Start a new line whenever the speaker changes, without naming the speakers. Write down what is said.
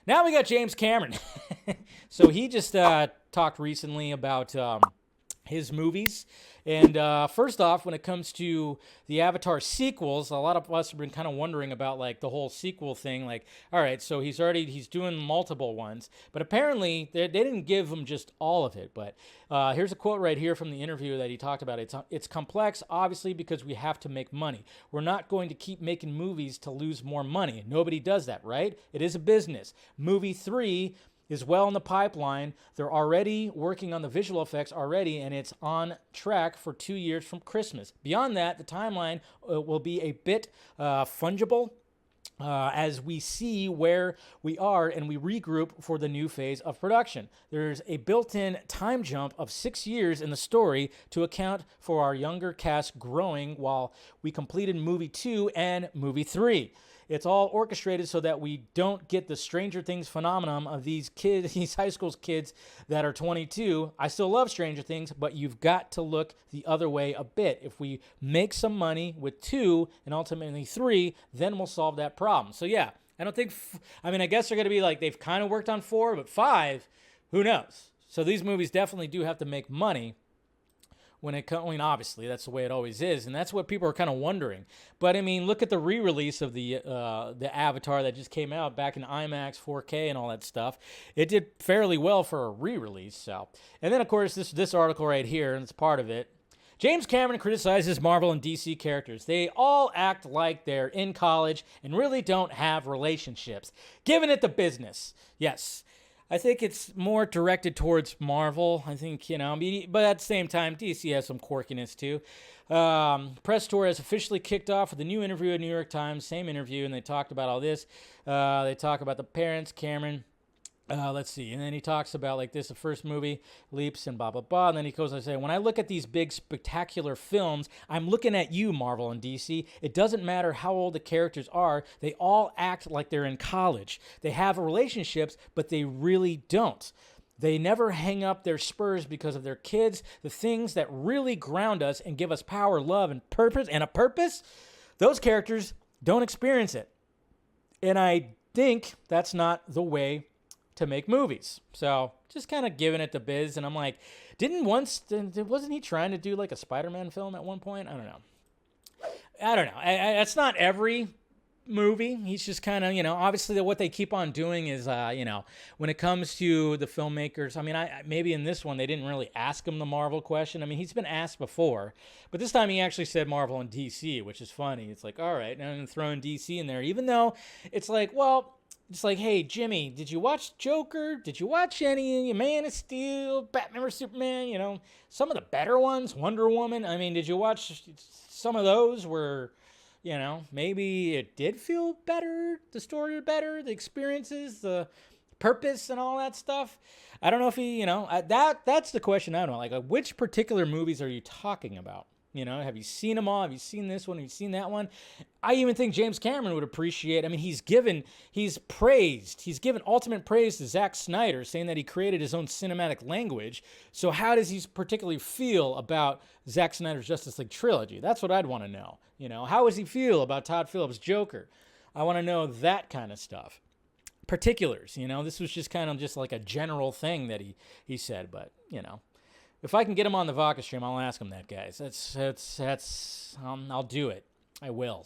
Now we got James Cameron. So he just talked recently about his movies. And first off, when it comes to the Avatar sequels, a lot of us have been kind of wondering about like the whole sequel thing. Like, all right, so he's doing multiple ones, but apparently they didn't give him just all of it. But here's a quote right here from the interview that he talked about. It's complex, obviously, because we have to make money. We're not going to keep making movies to lose more money. Nobody does that, right? It is a business. Movie 3 is well in the pipeline. They're already working on the visual effects already, and it's on track for 2 years from Christmas. Beyond that, the timeline will be a bit fungible as we see where we are and we regroup for the new phase of production. There's a built-in time jump of 6 years in the story to account for our younger cast growing while we completed movie 2 and movie 3. It's all orchestrated so that we don't get the Stranger Things phenomenon of these kids, these high school kids that are 22. I still love Stranger Things, but you've got to look the other way a bit. If we make some money with 2 and ultimately 3, then we'll solve that problem. So yeah, I don't think, I guess they're going to be like, they've kind of worked on 4, but 5, who knows? So these movies definitely do have to make money. When it comes, obviously that's the way it always is, and that's what people are kind of wondering. But look at the re-release of the Avatar that just came out back in IMAX, 4K, and all that stuff. It did fairly well for a re-release. So, and then of course this article right here, and it's part of it. James Cameron criticizes Marvel and DC characters. They all act like they're in college and really don't have relationships. Giving it the business. Yes. I think it's more directed towards Marvel. I think, but at the same time, DC has some quirkiness too. Press tour has officially kicked off with a new interview at New York Times, same interview, and they talked about all this. They talk about the parents, Cameron. Let's see. And then he talks about like this, the first movie, leaps and blah, blah, blah. And then he goes on to say, when I look at these big, spectacular films, I'm looking at you, Marvel and DC. It doesn't matter how old the characters are. They all act like they're in college. They have relationships, but they really don't. They never hang up their spurs because of their kids. The things that really ground us and give us power, love, and a purpose, those characters don't experience it. And I think that's not the way to make movies. So just kind of giving it the biz. And I'm like, wasn't he trying to do like a Spider-Man film at one point? I don't know. That's not every movie. He's just kind of, obviously what they keep on doing is, when it comes to the filmmakers, maybe in this one, they didn't really ask him the Marvel question. He's been asked before, but this time he actually said Marvel and DC, which is funny. It's like, all right, now I'm throwing DC in there, even though it's like, well, it's like, hey, Jimmy, did you watch Joker? Did you watch any Man of Steel, Batman or Superman? Some of the better ones, Wonder Woman. Did you watch some of those where, maybe it did feel better, the story was better, the experiences, the purpose and all that stuff? I don't know if he, that's the question I don't know. Like, which particular movies are you talking about? Have you seen them all? Have you seen this one? Have you seen that one? I even think James Cameron would appreciate. He's given ultimate praise to Zack Snyder, saying that he created his own cinematic language. So how does he particularly feel about Zack Snyder's Justice League trilogy? That's what I'd want to know. How does he feel about Todd Phillips' Joker? I want to know that kind of stuff. Particulars, this was just kind of just like a general thing that he said, but, if I can get him on the Vodka stream, I'll ask him that, guys. I'll do it. I will.